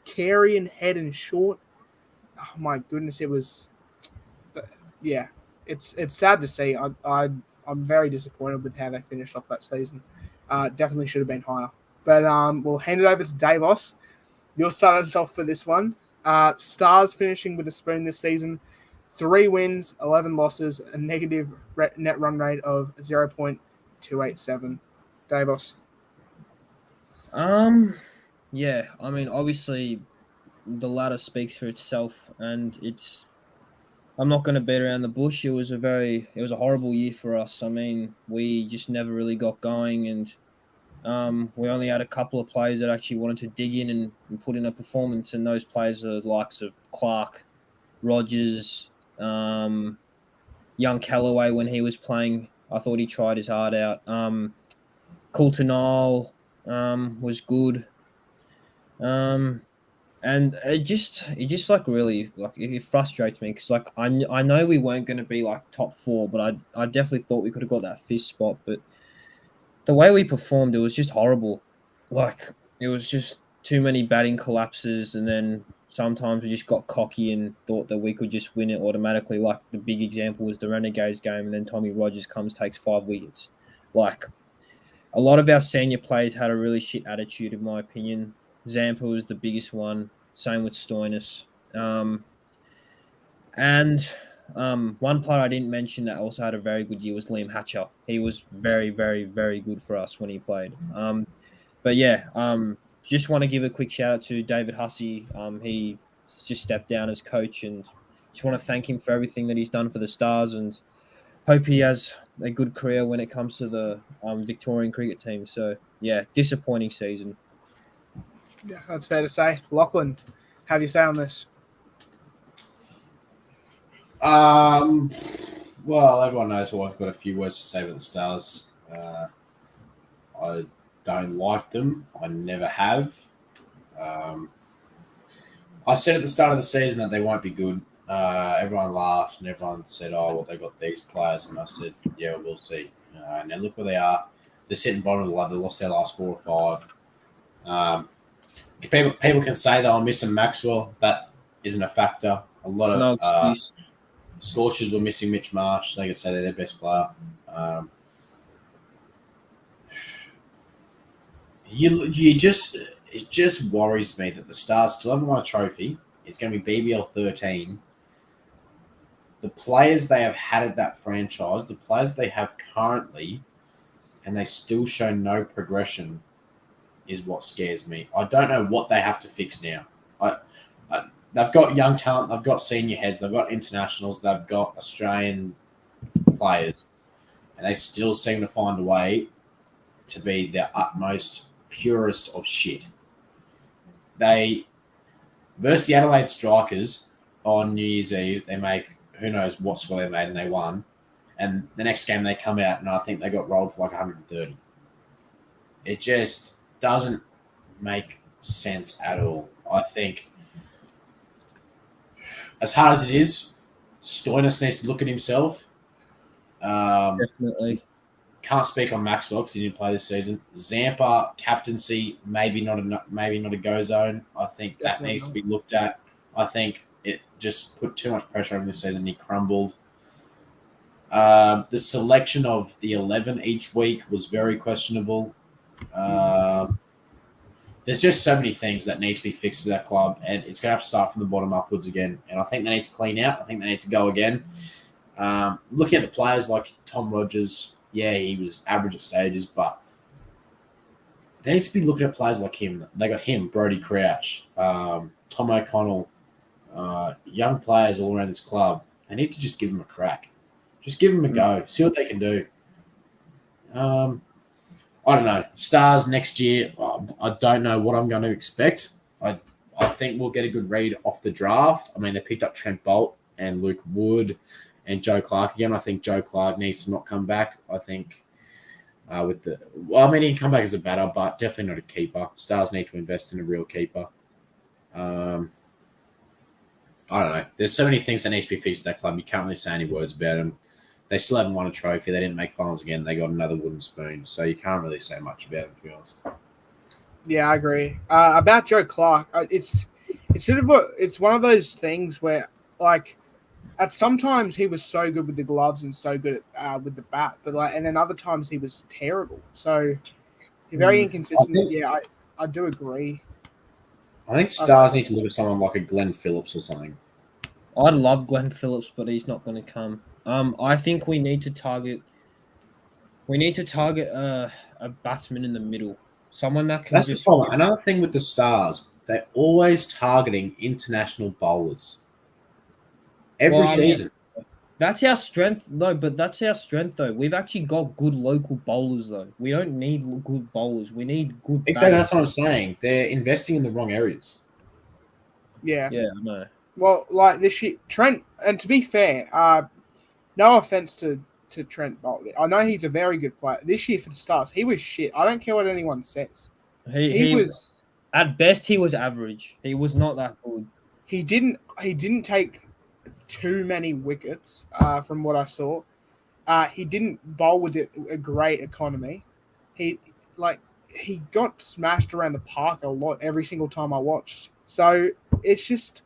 Carey and Head and Short. Oh my goodness, it was. Yeah, it's sad to see. I'm very disappointed with how they finished off that season. Definitely should have been higher. But we'll hand it over to Davos. You'll start us off for this one. Stars finishing with a spoon this season. 3 wins, 11 losses, a negative net run rate of 0.287. Davos. Yeah, I mean, obviously, the ladder speaks for itself, and I'm not going to beat around the bush. It was a horrible year for us. I mean, we just never really got going, and we only had a couple of players that actually wanted to dig in and put in a performance, and those players are the likes of Clark, Rogers, young Callaway when he was playing. I thought he tried his heart out. Coultonal was good. And it just like really like it frustrates me because like I know we weren't going to be like top 4, but I definitely thought we could have got that 5th spot. But the way we performed, it was just horrible. Like it was just too many batting collapses, and then sometimes we just got cocky and thought that we could just win it automatically. Like the big example was the Renegades game, and then Tommy Rogers takes 5 wickets. Like a lot of our senior players had a really shit attitude, in my opinion. Zampa was the biggest one. Same with Stoinis. And one player I didn't mention that also had a very good year was Liam Hatcher. He was very, very, very good for us when he played. But yeah, just want to give a quick shout out to David Hussey. He just stepped down as coach, and just want to thank him for everything that he's done for the Stars, and hope he has a good career when it comes to the Victorian cricket team. So yeah, disappointing season. Yeah, that's fair to say. Lachlan, have you say on this? Well, everyone knows I've got a few words to say about the Stars. I don't like them. I never have. I said at the start of the season that they won't be good. Everyone laughed and everyone said, "Oh, well, they got these players," and I said, "Yeah, we'll see." Now look where they are. They're sitting bottom of the ladder. They lost their last 4 or 5. People can say that I'm missing Maxwell. That isn't a factor. A lot No of excuse. Scorchers were missing Mitch Marsh. They can say they're their best player. It just worries me that the Stars still haven't won a trophy. It's going to be BBL 13. The players they have had at that franchise, the players they have currently, and they still show no progression, is what scares me. I don't know what they have to fix now. They've got young talent, they've got senior heads, they've got internationals, they've got Australian players, and they still seem to find a way to be their utmost purest of shit. They versus the Adelaide Strikers on New Year's Eve, they make who knows what score they made and they won. And the next game they come out and I think they got rolled for like 130. It just doesn't make sense at all. I think as hard as it is, Stoinis needs to look at himself. Definitely. Can't speak on Maxwell because he didn't play this season. Zampa captaincy, maybe not a go zone. I think that Definitely needs to be looked at. I think it just put too much pressure on him this season. He crumbled. The selection of the 11 each week was very questionable. There's just so many things that need to be fixed to that club, and it's going to have to start from the bottom upwards again. And I think they need to clean out. I think they need to go again. Looking at the players like Tom Rogers, yeah, he was average at stages, but they need to be looking at players like him. They got him, Brody Crouch, Tom O'Connell, young players all around this club. They need to just give them a crack. Just give them a go. See what they can do. I don't know. Stars next year, I don't know what I'm going to expect. I think we'll get a good read off the draft. I mean, they picked up Trent Bolt and Luke Wood and Joe Clark again. I think Joe Clark needs to not come back. I think he can come back as a batter, but definitely not a keeper. Stars need to invest in a real keeper. I don't know. There's so many things that need to be fixed at that club. You can't really say any words about them. They still haven't won a trophy. They didn't make finals again. They got another wooden spoon. So you can't really say much about them, to be honest. Yeah, I agree. About Joe Clark, it's one of those things where, like, at sometimes he was so good with the gloves and so good at, with the bat, but and then other times he was terrible. So very inconsistent. I do agree. I think Stars need to look at someone like a Glenn Phillips or something. I'd love Glenn Phillips, but he's not going to come. I think we need to target a batsman in the middle, someone that can. That's the problem. Another thing with the Stars, they're always targeting international bowlers every season. That's our strength, though. But that's our strength, though. We've actually got good local bowlers, though. We don't need good bowlers. We need good. Exactly, that's what I'm saying. They're investing in the wrong areas. Yeah. Yeah, I know. Well, like this year, Trent, and to be fair, no offense to Trent Bolt. I know he's a very good player. This year for the Stars, he was shit. I don't care what anyone says. He was at best he was average. He was not that good. He didn't take too many wickets from what I saw. He didn't bowl with a great economy. He got smashed around the park a lot every single time I watched. So it's just,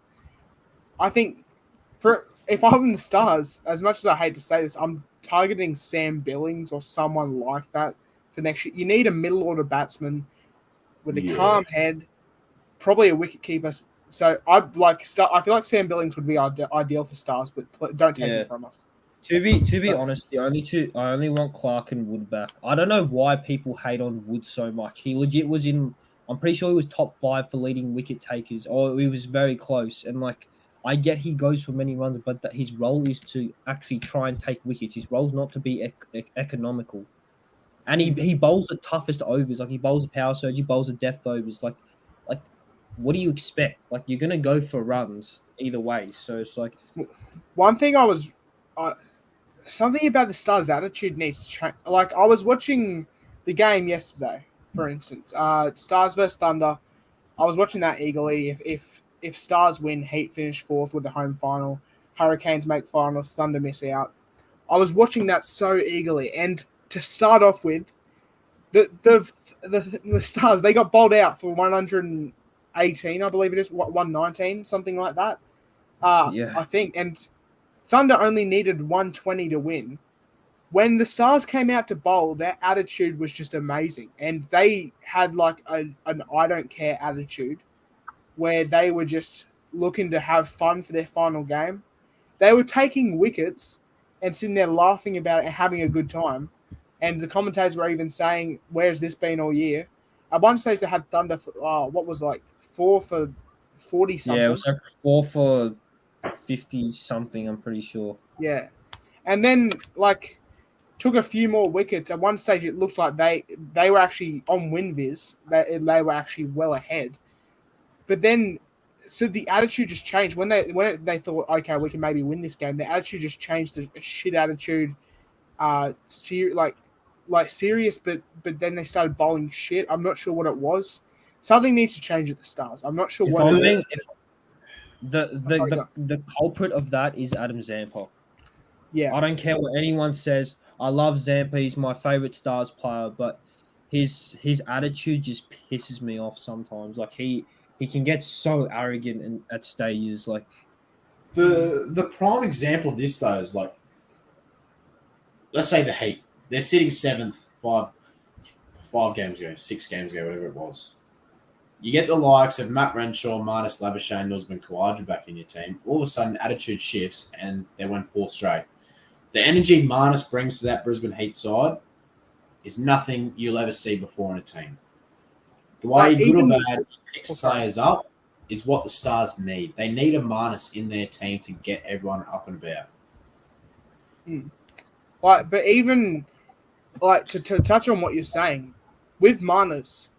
I think if I'm in the Stars, as much as I hate to say this, I'm targeting Sam Billings or someone like that for next year. You need a middle order batsman with a calm head, probably a wicket keeper So I I feel like Sam Billings would be ideal for Stars, but don't take him from us. To be honest, I only want Clark and Wood back. I don't know why people hate on Wood so much. He legit was in. I'm pretty sure he was top 5 for leading wicket takers, or he was very close. And like, I get he goes for many runs, but that his role is to actually try and take wickets. His role is not to be economical. And he bowls the toughest overs. Like he bowls a power surge, he bowls the depth overs. Like what do you expect? Like you're gonna go for runs either way. So it's like one thing something about the Stars' attitude needs to change. Like I was watching the game yesterday, for instance, Stars versus Thunder. I was watching that eagerly. If Stars win, Heat finish 4th with the home final. Hurricanes make finals. Thunder miss out. I was watching that so eagerly, and to start off with, the Stars, they got bowled out for 118, I believe it is, 119, something like that. I think, and Thunder only needed 120 to win. When the Stars came out to bowl, their attitude was just amazing, and they had like an I don't care attitude, where they were just looking to have fun for their final game. They were taking wickets and sitting there laughing about it and having a good time. And the commentators were even saying, "Where's this been all year?" At one stage, they had Thunder for, 4 for 40 something. Yeah, it was like 4 for 50 something, I'm pretty sure. Yeah. And then, like, took a few more wickets. At one stage, it looked like they were actually on WinViz. They were actually well ahead. But then, so the attitude just changed. When they thought, okay, we can maybe win this game, the attitude just changed to a shit attitude. Serious, but then they started bowling shit. I'm not sure what it was. Something needs to change at the Stars. I'm not sure what it is. The culprit of that is Adam Zampa. Yeah. I don't care what anyone says. I love Zampa. He's my favorite Stars player, but his attitude just pisses me off sometimes. Like he can get so arrogant at stages. Like the prime example of this though is like, let's say the Heat. They're sitting 7th 5 games ago, 6 games ago, whatever it was. You get the likes of Matt Renshaw, Marnus Labuschagne, Nuzman Khawaja back in your team. All of a sudden, attitude shifts, and they went 4 straight. The energy Marnus brings to that Brisbane Heat side is nothing you'll ever see before in a team. The way good or bad picks players up is what the Stars need. They need a Marnus in their team to get everyone up and about. But even to touch on what you're saying, with Marnus,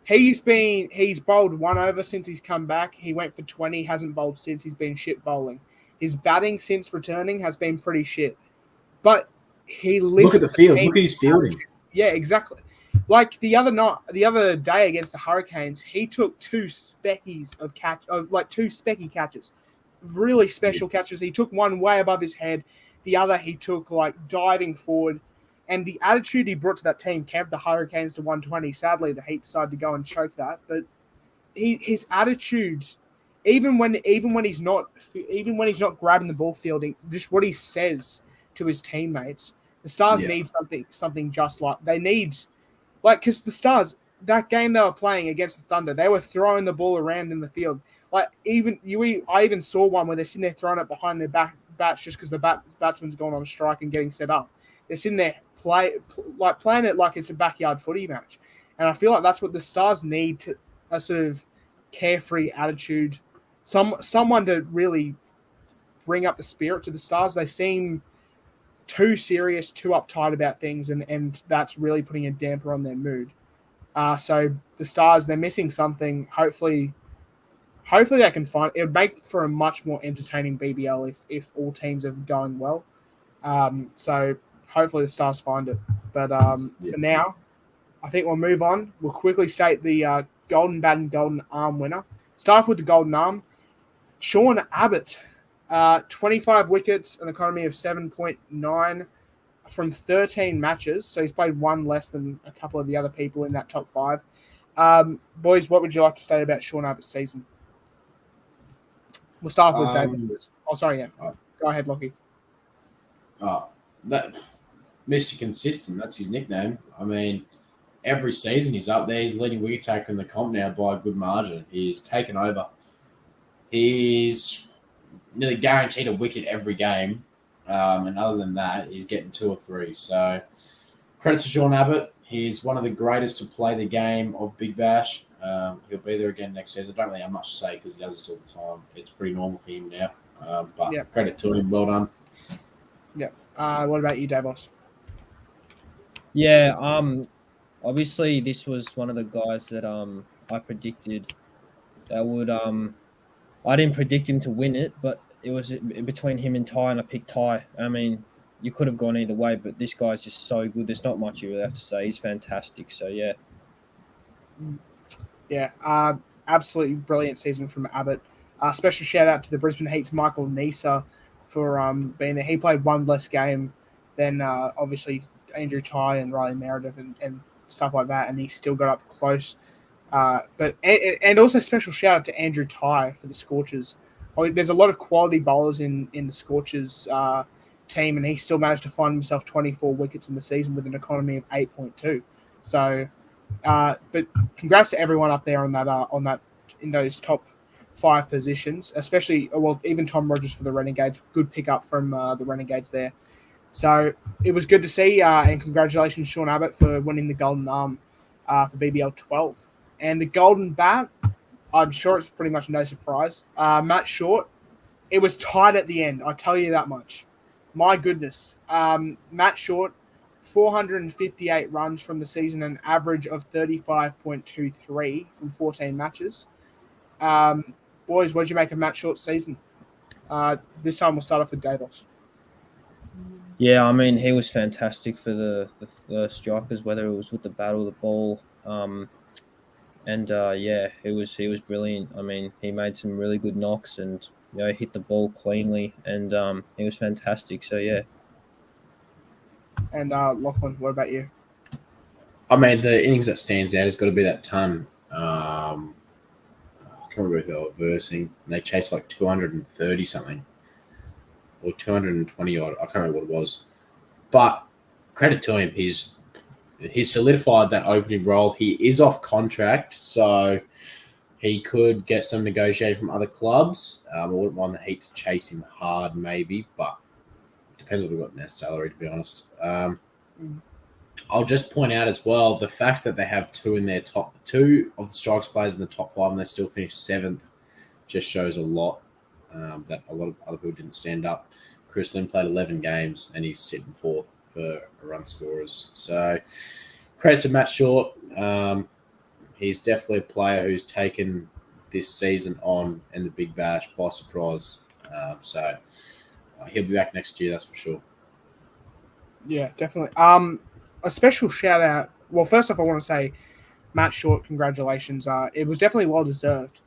he's bowled 1 over since he's come back. He went for 20, hasn't bowled since. He's been shit bowling. His batting since returning has been pretty shit. But he lifts. Look at the field. Look at his fielding. Yeah, exactly. Like the other day against the Hurricanes, he took 2 specky catches, really special catches. He took one way above his head. The other he took like diving forward. And the attitude he brought to that team kept the Hurricanes to 120. Sadly, the Heat decided to go and choke that. But his attitude, even when he's not grabbing the ball fielding, just what he says to his teammates, the Stars need something just like they need, because the Stars, that game they were playing against the Thunder, they were throwing the ball around in the field. Like I even saw one where they're sitting there throwing it behind their bats just because the batsman's gone on a strike and getting set up. They're sitting there playing it like it's a backyard footy match. And I feel like that's what the Stars need, a sort of carefree attitude, someone to really bring up the spirit to the Stars. They seem too serious, too uptight about things, and that's really putting a damper on their mood. So the Stars, they're missing something. Hopefully they can find it. Would make for a much more entertaining BBL if all teams are going well. So hopefully the Stars find it. But for now, I think we'll move on. We'll quickly state the Golden Bat and Golden Arm winner. Start off with the Golden Arm. Sean Abbott, 25 wickets, an economy of 7.9 from 13 matches. So he's played 1 less than a couple of the other people in that top 5. Boys, what would you like to say about Sean Abbott's season? We'll start with David. Go ahead, Lockie. That Mr. Consistent, that's his nickname. I mean, every season he's up there. He's leading wicket taker in the comp now by a good margin. He's taken over He's nearly guaranteed a wicket every game. And other than that, he's getting 2 or 3. So credit to Sean Abbott. He's one of the greatest to play the game of Big Bash. He'll be there again next season. I don't really have much to say because he does this all the time. It's pretty normal for him now. But credit to him. Well done. Yeah. What about you, Davos? Yeah, obviously this was one of the guys that I predicted that would I didn't predict him to win it, but it was between him and Ty, and I picked Ty. I mean, you could have gone either way, but this guy's just so good. There's not much you really have to say. He's fantastic. So yeah. Yeah, absolutely brilliant season from Abbott. Special shout out to the Brisbane Heat's Michael Nisa for being there. He played one less game than obviously Andrew Ty and Riley Meredith and stuff like that, and he still got up close. And also special shout out to Andrew Ty for the Scorchers. There's a lot of quality bowlers in the Scorchers team, and he still managed to find himself 24 wickets in the season with an economy of 8.2. So, but congrats to everyone up there on that in those top 5 positions, especially even Tom Rogers for the Renegades. Good pickup from the Renegades there. So it was good to see, and congratulations, Sean Abbott, for winning the Golden Arm for BBL 12. And the Golden Bat, I'm sure it's pretty much no surprise. Matt Short, it was tight at the end, I'll tell you that much. My goodness. Matt Short, 458 runs from the season, an average of 35.23 from 14 matches. Boys, what did you make of Matt Short's season? This time we'll start off with Davos. Yeah, I mean, he was fantastic for the strikers, whether it was with the bat or the ball. He was brilliant. I mean, he made some really good knocks and hit the ball cleanly, and he was fantastic. So yeah. And Lachlan, what about you? I mean, the innings that stands out has got to be that ton. I can't remember who they were versing. They chased like 230 something. Or 220 odd. I can't remember what it was. But credit to him. He's solidified that opening role. He is off contract, so he could get some negotiated from other clubs. I wouldn't mind the Heat to chase him hard, maybe, but depends what we've got in their salary, to be honest. I'll just point out as well the fact that they have two of the strikes players in the top 5 and they still finish 7th just shows a lot. That a lot of other people didn't stand up. Chris Lynn played 11 games and he's sitting 4th for run scorers. So credit to Matt Short. He's definitely a player who's taken this season on in the Big Bash by surprise. So he'll be back next year, that's for sure. Yeah, definitely. A special shout out. Well, first off, I want to say, Matt Short, congratulations. It was definitely well deserved.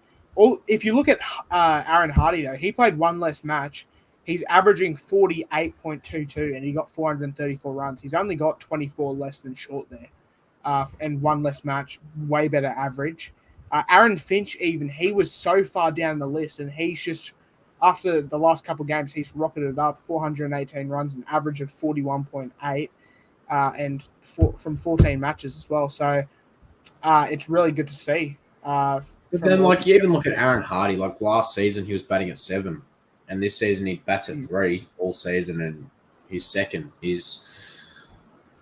If you look at Aaron Hardy, though, he played one less match. He's averaging 48.22, and he got 434 runs. He's only got 24 less than Short there, and one less match, way better average. Aaron Finch, even, he was so far down the list, and he's just, after the last couple of games, he's rocketed up 418 runs, an average of 41.8, from 14 matches as well. So it's really good to see. But then, you even look at Aaron Hardy. Like last season, he was batting at 7, and this season he bats at 3 all season, and he's second. He's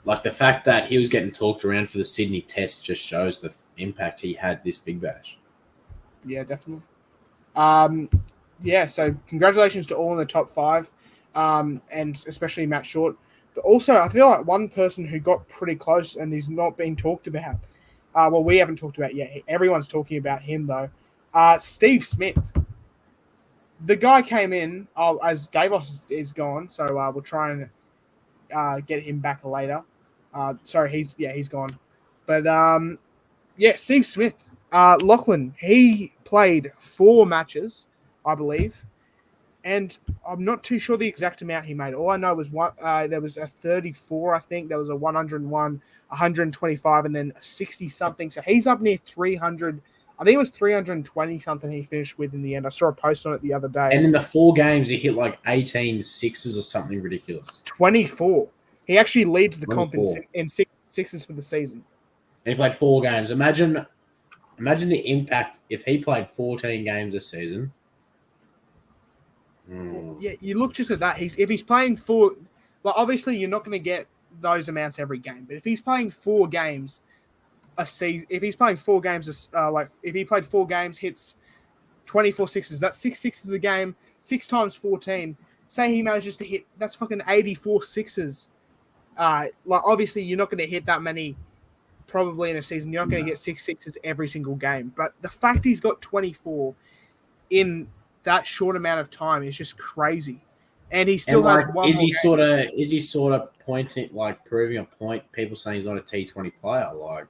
like the fact that he was getting talked around for the Sydney Test just shows the impact he had this Big Bash. Yeah, definitely. So congratulations to all in the top 5, and especially Matt Short. But also, I feel like one person who got pretty close and is not being talked about. We haven't talked about yet. Everyone's talking about him, though. Steve Smith. The guy came in as Davos is gone, so we'll try and get him back later. He's gone. But, Steve Smith. Lachlan, he played 4 matches, I believe. And I'm not too sure the exact amount he made. All I know was there was a 34, I think. There was a 101, 125, and then 60-something. So he's up near 300. I think it was 320-something he finished with in the end. I saw a post on it the other day. And in the 4 games, he hit like 18 sixes or something ridiculous. 24. He actually leads the 24. comp in sixes for the season. And he played 4 games. Imagine the impact if he played 14 games this season Yeah, you look just at that. If he's playing four, well, obviously you're not going to get those amounts every game. But if he's playing 4 games a season, if he's playing 4 games, like if he played 4 games, hits 24 sixes, that's 6 sixes a game. 6 times 14. Say he manages to hit, that's fucking 84 sixes. Like obviously you're not going to hit that many probably in a season. You're not going to get 6 sixes every single game. But the fact he's got 24 in that short amount of time is just crazy. And he still has one more game. Is he sort of pointing, like proving a point? People saying he's not a T20 player, like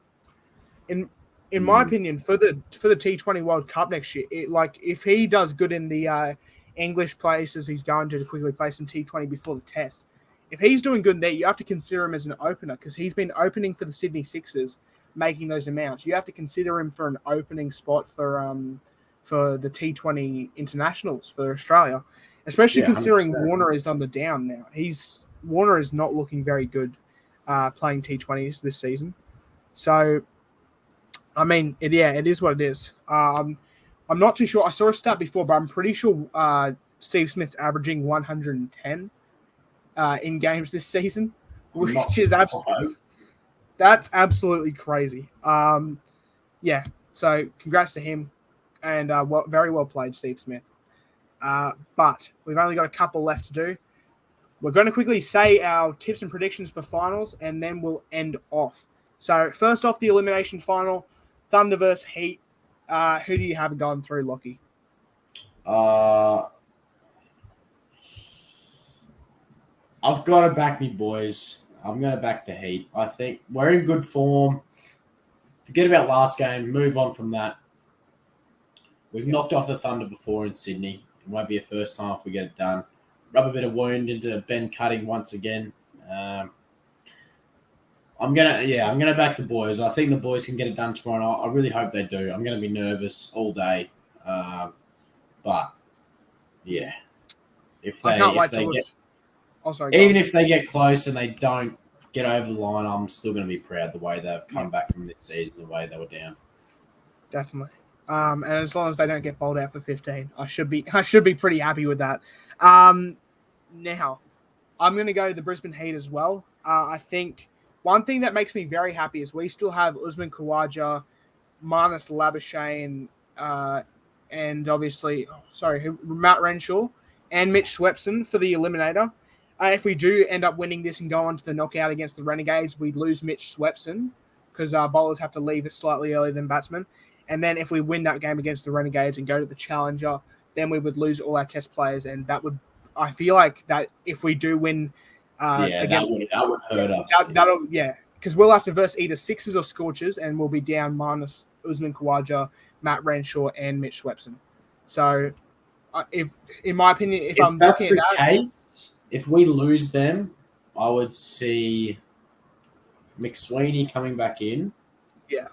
in my opinion, for the T20 World Cup next year, like if he does good in the English places, he's going to quickly play some T20 before the test. If he's doing good there, you have to consider him as an opener because he's been opening for the Sydney Sixers, making those amounts. You have to consider him for an opening spot for the T20 internationals for Australia, especially considering 100%. Warner is on the down now. Warner is not looking very good playing T20s this season. So, I mean, it is what it is. I'm not too sure. I saw a stat before, but I'm pretty sure Steve Smith's averaging 110 in games this season, which is that's absolutely crazy. Yeah, so congrats to him, and very well played, Steve Smith. But we've only got a couple left to do. We're going to quickly say our tips and predictions for finals, and then we'll end off. So first off, the elimination final, Thunder versus Heat. Who do you have going through, Lockie? I've got to back me boys. I'm going to back the Heat. I think we're in good form. Forget about last game. Move on from that. We've knocked off the Thunder before in Sydney. It won't be a first time if we get it done. Rub a bit of wound into Ben Cutting once again. I'm gonna back the boys. I think the boys can get it done tomorrow night. I really hope they do. I'm gonna be nervous all day, but yeah, if they get close and they don't get over the line, I'm still gonna be proud the way they've come back from this season, the way they were down. Definitely. And as long as they don't get bowled out for 15, I should be pretty happy with that. Now, I'm going to go to the Brisbane Heat as well. I think one thing that makes me very happy is we still have Usman Khawaja, Marnus Labuschagne, and obviously, Matt Renshaw and Mitch Swepson for the eliminator. If we do end up winning this and go on to the knockout against the Renegades, we lose Mitch Swepson because bowlers have to leave it slightly earlier than batsmen. And then if we win that game against the Renegades and go to the Challenger, then we would lose all our test players. And that would, I feel like that if we do win, that would hurt us. Because we'll have to verse either Sixers or Scorchers, and we'll be down minus Usman Khawaja, Matt Renshaw, and Mitch Swepson. So, if I'm that's looking the at that case, if we lose them, I would see McSweeney coming back in. Yeah.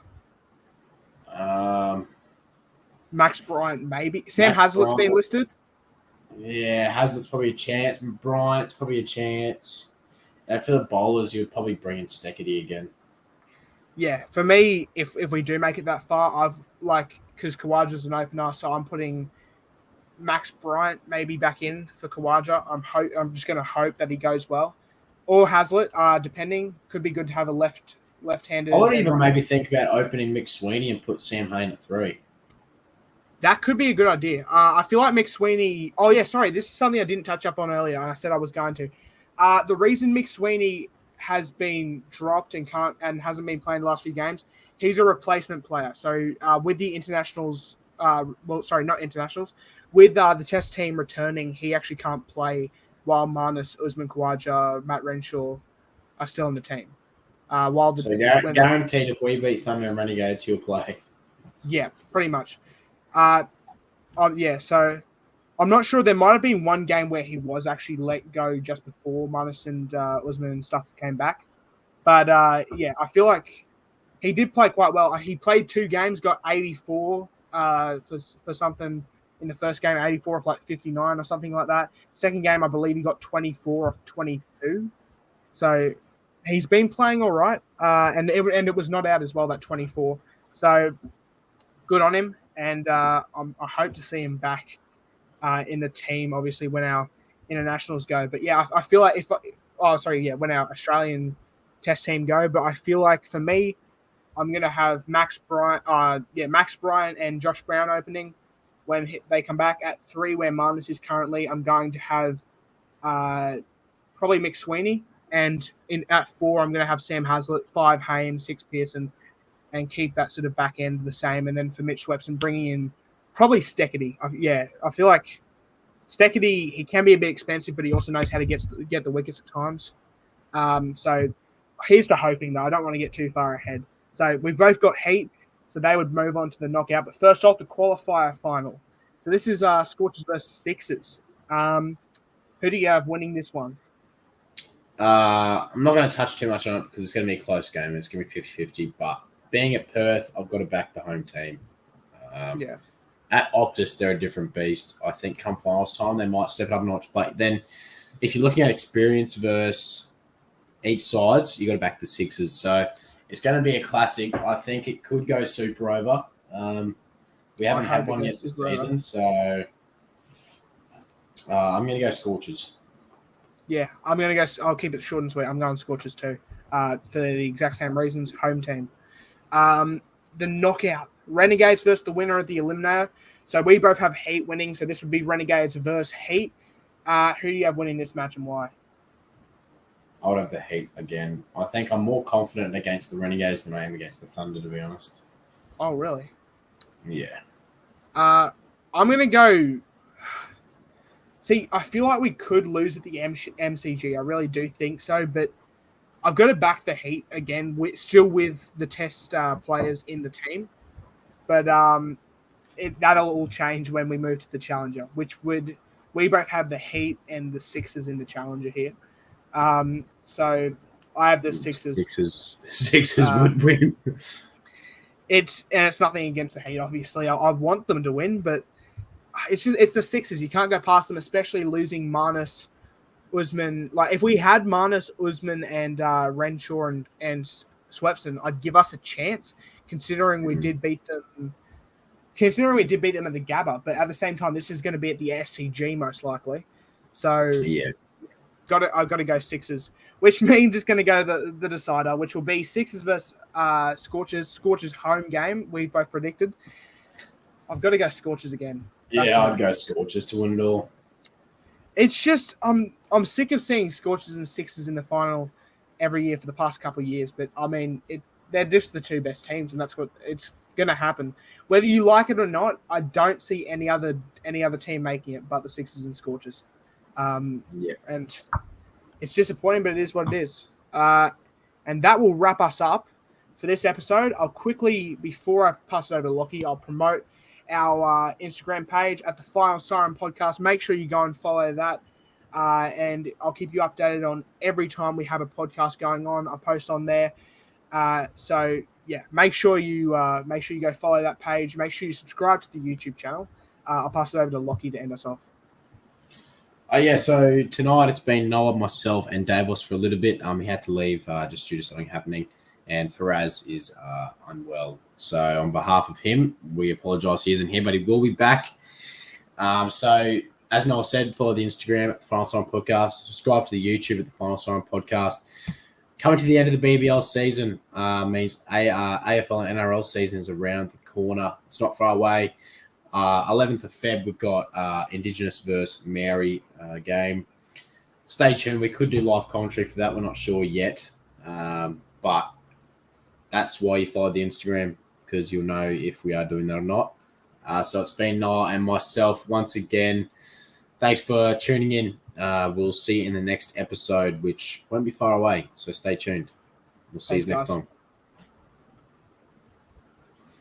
Max Bryant, maybe. Sam Max Hazlett's Bryant. been listed. Yeah, Hazlett's probably a chance. Bryant's probably a chance. And for the bowlers, you would probably bring in Steckity again. Yeah, for me, if we do make it that far, because Khawaja's an opener, so I'm putting Max Bryant maybe back in for Khawaja. I'm just going to hope that he goes well. Or Hazlitt, depending. Could be good to have a left-handed. I would even maybe think about opening McSweeney and put Sam Hayne at 3. That could be a good idea. I feel like McSweeney... Oh, yeah, sorry. This is something I didn't touch up on earlier, and I said I was going to. The reason McSweeney has been dropped and hasn't been playing the last few games, he's a replacement player. So with the internationals... not internationals. With the test team returning, he actually can't play while Marnus, Usman Khawaja, Matt Renshaw are still in the team. Guaranteed if we beat Thunder and Renegades, he'll play. Yeah, pretty much. So I'm not sure. There might have been one game where he was actually let go just before Marnus and Usman and stuff came back. But, I feel like he did play quite well. He played 2 games, got 84 for something in the first game, 84 off 59 or something like that. Second game, I believe he got 24 off 22. So he's been playing all right. And it was not out as well, that 24. So good on him. And I hope to see him back in the team, obviously, when our internationals go. But yeah, I feel like when our Australian test team go. But I feel like for me, I'm gonna have Max Bryant and Josh Brown opening when they come back at 3, where Marnus is currently. I'm going to have probably McSweeney, and at 4, I'm going to have Sam Haslett, 5 Haynes, 6 Pearson, and keep that sort of back end the same. And then for Mitch Swepson, bringing in probably Steckity. I feel like Steckity, he can be a bit expensive, but he also knows how to get the wickets at times. So here's to hoping, though. I don't want to get too far ahead. So we've both got Heat, so they would move on to the knockout. But first off, the qualifier final. So this is Scorchers versus Sixers. Who do you have winning this one? I'm not going to touch too much on it because it's going to be a close game. It's going to be 50-50. But being at Perth, I've got to back the home team. At Optus, they're a different beast. I think come finals time, they might step it up a notch. But then if you're looking at experience versus each sides, you got to back the Sixers. So it's going to be a classic. I think it could go super over. We haven't had one yet this season, so I'm going to go Scorchers. Yeah, I'm going to go. I'll keep it short and sweet. I'm going Scorchers too, for the exact same reasons. Home team. The knockout. Renegades versus the winner of the Eliminator. So we both have Heat winning. So this would be Renegades versus Heat. Who do you have winning this match and why? I would have the Heat again. I think I'm more confident against the Renegades than I am against the Thunder, to be honest. Oh, really? Yeah. I'm going to go... See, I feel like we could lose at the MCG. I really do think so, but I've got to back the Heat again, still with the test players in the team. But that'll all change when we move to the Challenger, we both have the Heat and the Sixers in the Challenger here. So I have the Sixers. Sixers would win. It's nothing against the Heat, obviously. I want them to win, but it's the Sixers. You can't go past them, especially losing Marnus, Usman. Like if we had Marnus, Usman, and Renshaw and Swepson, I'd give us a chance, considering we did beat them. Considering we did beat them at the Gabba, but at the same time, this is going to be at the SCG most likely. So yeah, I've got to go Sixers, which means it's going to go the decider, which will be Sixers versus Scorchers. Scorchers home game. We both predicted. I've got to go Scorchers again. Yeah, I'd go Scorchers to win it all. It's just I'm sick of seeing Scorchers and Sixers in the final every year for the past couple of years. But I mean, they're just the two best teams, and that's what it's going to happen. Whether you like it or not, I don't see any other team making it but the Sixers and Scorchers. And it's disappointing, but it is what it is. And that will wrap us up for this episode. I'll quickly, before I pass it over to Lockie, I'll promote our Instagram page at the Final Siren Podcast. Make sure you go and follow that. And I'll keep you updated on every time we have a podcast going on. I post on there. So yeah, make sure you go follow that page. Make sure you subscribe to the YouTube channel. I'll pass it over to Lockie to end us off. So tonight it's been Noah, myself, and Davos for a little bit. He had to leave just due to something happening, and Faraz is unwell. So on behalf of him, we apologise he isn't here, but he will be back. So as Noah said, follow the Instagram at the Final Siren Podcast. Subscribe to the YouTube at the Final Siren Podcast. Coming to the end of the BBL season means AFL and NRL season is around the corner. It's not far away. 11th of Feb, we've got Indigenous versus Maori game. Stay tuned. We could do live commentary for that. We're not sure yet. But that's why you follow the Instagram, because you'll know if we are doing that or not. So it's been Noah and myself once again. Thanks for tuning in. We'll see you in the next episode, which won't be far away. So stay tuned. We'll see you next time.